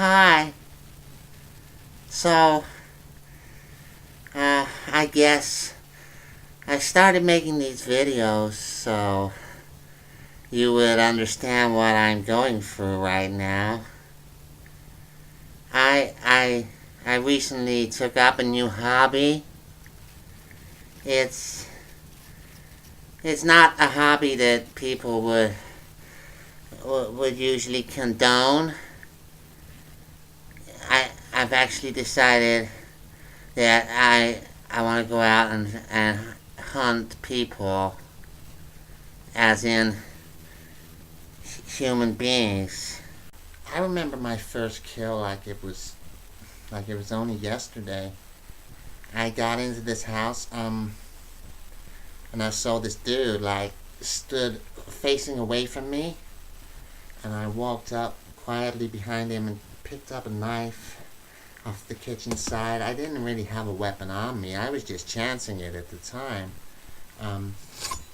Hi. So, I guess I started making these videos so you would understand what I'm going through right now. I I I recently took up a new hobby. It's it's not a hobby that people would usually condone. I've actually decided that I want to go out and hunt people, as in human beings. I remember my first kill like it was only yesterday. I got into this house, and I saw this dude stood facing away from me, and I walked up quietly behind him and picked up a knife off the kitchen side. I didn't really have a weapon on me. I was just chancing it at the time.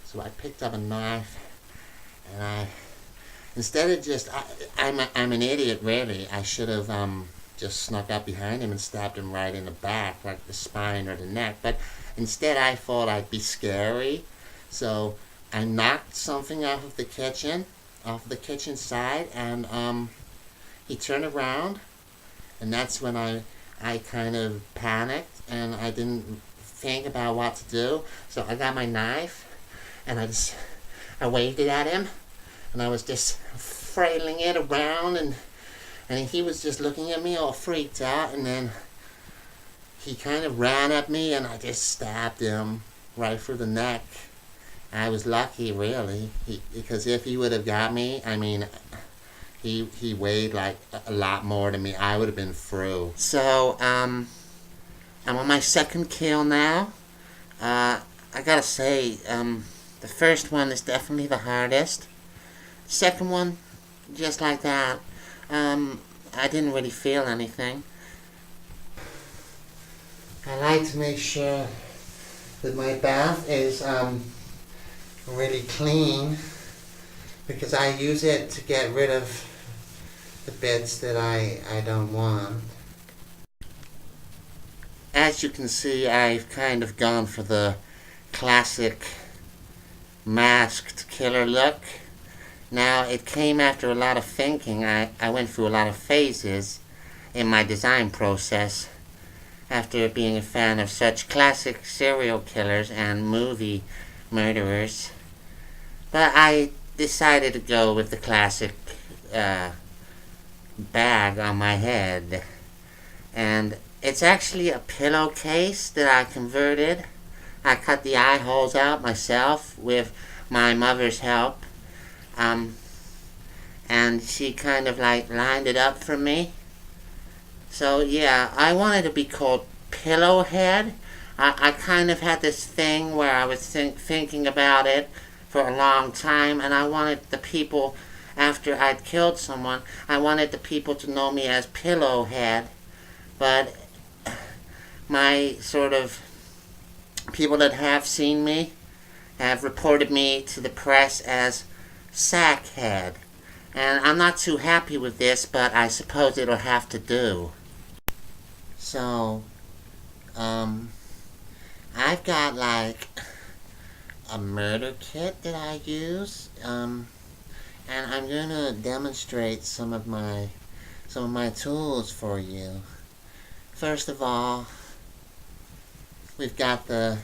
So I picked up a knife, and instead of I'm an idiot really. I should have just snuck up behind him and stabbed him right in the back, like the spine or the neck. But instead I thought I'd be scary. So I knocked something off the kitchen side, and he turned around, and that's when I kind of panicked, and I didn't think about what to do. So I got my knife, and I waved it at him, and I was just frailing it around, and he was just looking at me all freaked out, and then he kind of ran at me, and I just stabbed him right through the neck. I was lucky, really, because if he would have got me, I mean, he weighed like a lot more than me. I would have been through. So, I'm on my second kill now. I gotta say, the first one is definitely the hardest. The second one, just like that. I didn't really feel anything. I like to make sure that my bath is really clean, because I use it to get rid of the bits that I don't want. As you can see, I've kind of gone for the classic masked killer look. Now, it came after a lot of thinking. I went through a lot of phases in my design process after being a fan of such classic serial killers and movie murderers. But I decided to go with the classic bag on my head. And it's actually a pillowcase that I converted. I cut the eye holes out myself with my mother's help. And she kind of lined it up for me. So yeah, I wanted to be called Pillowhead. I kind of had this thing where I was thinking about it for a long time, and I wanted the people, after I'd killed someone, I wanted the people to know me as Pillowhead. But my sort of people that have seen me have reported me to the press as Sackhead. And I'm not too happy with this, but I suppose it'll have to do. So, I've got a murder kit that I use, and I'm gonna demonstrate some of my tools for you. First of all, we've got the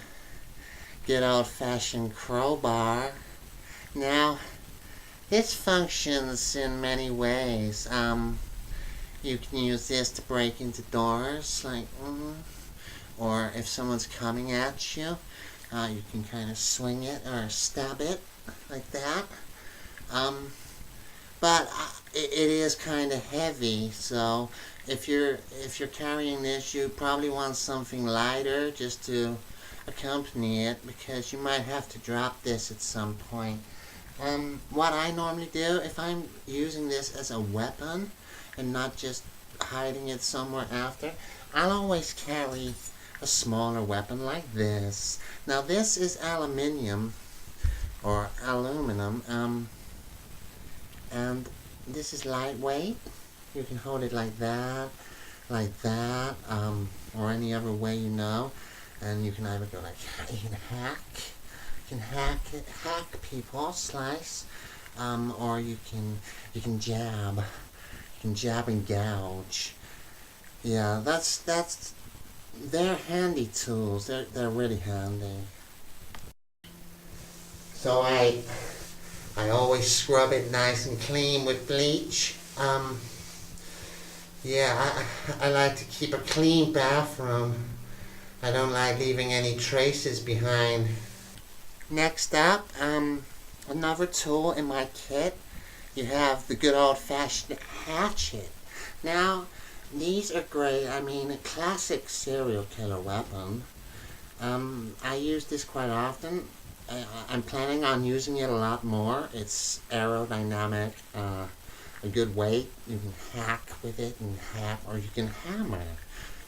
good old-fashioned crowbar. Now, this functions in many ways. You can use this to break into doors, or if someone's coming at you, you can kind of swing it or stab it like that. But it is kind of heavy, so if you're carrying this, you probably want something lighter just to accompany it, because you might have to drop this at some point. What I normally do, if I'm using this as a weapon and not just hiding it somewhere after, I'll always carry a smaller weapon like this. Now this is aluminum, and this is lightweight, You can hold it like that, or any other way you know. And you can either go like, you can hack people, slice, or you can jab, and gouge. Yeah, they're handy tools. They're really handy. So I always scrub it nice and clean with bleach. Yeah, I like to keep a clean bathroom. I don't like leaving any traces behind. Next up, another tool in my kit. You have the good old-fashioned hatchet. Now, these are great. I mean, a classic serial killer weapon. I use this quite often. I'm planning on using it a lot more. It's aerodynamic, a good weight. You can hack with it or you can hammer.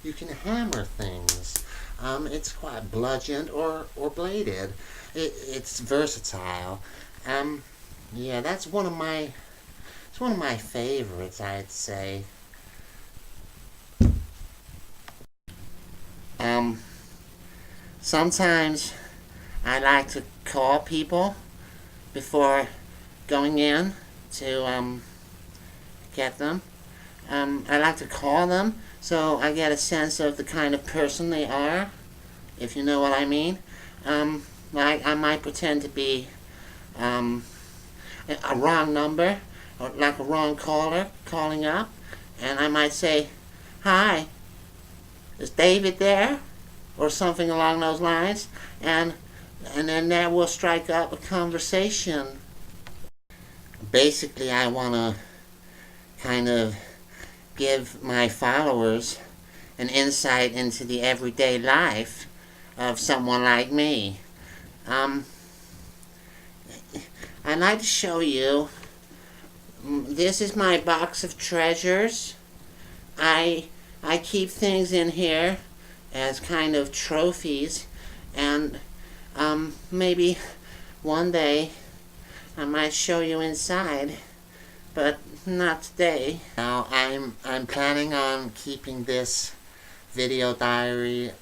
You can hammer things. It's quite bludgeoned or bladed. It's versatile. Yeah, it's one of my favorites, I'd say. Sometimes I like to call people before going in to get them. I like to call them so I get a sense of the kind of person they are, if you know what I mean. Like I might pretend to be a wrong number, or like a wrong caller calling up, and I might say, "Hi, is David there?" or something along those lines, and then that will strike up a conversation. Basically, I want to kind of give my followers an insight into the everyday life of someone like me. I'd like to show you. This is my box of treasures. I keep things in here as kind of trophies, and maybe one day I might show you inside, but not today. Now I'm planning on keeping this video diary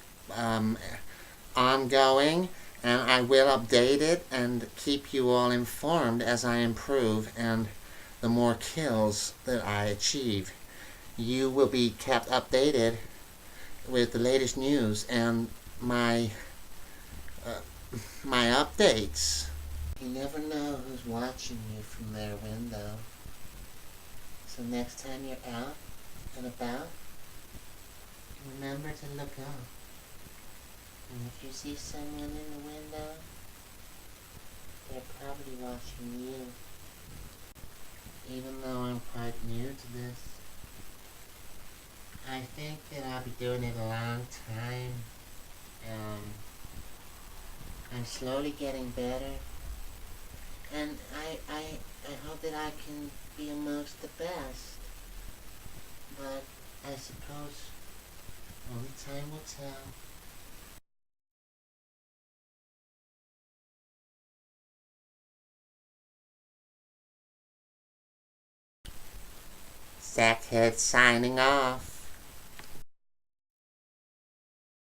ongoing, and I will update it and keep you all informed as I improve and the more kills that I achieve. You will be kept updated with the latest news and my updates. You never know who's watching you from their window. So next time you're out and about, remember to look up. And if you see someone in the window, they're probably watching you. Even though I'm quite new to this, I think that I'll be doing it a long time. I'm slowly getting better, and I hope that I can be amongst the best. But I suppose only time will tell. Sackhead signing off.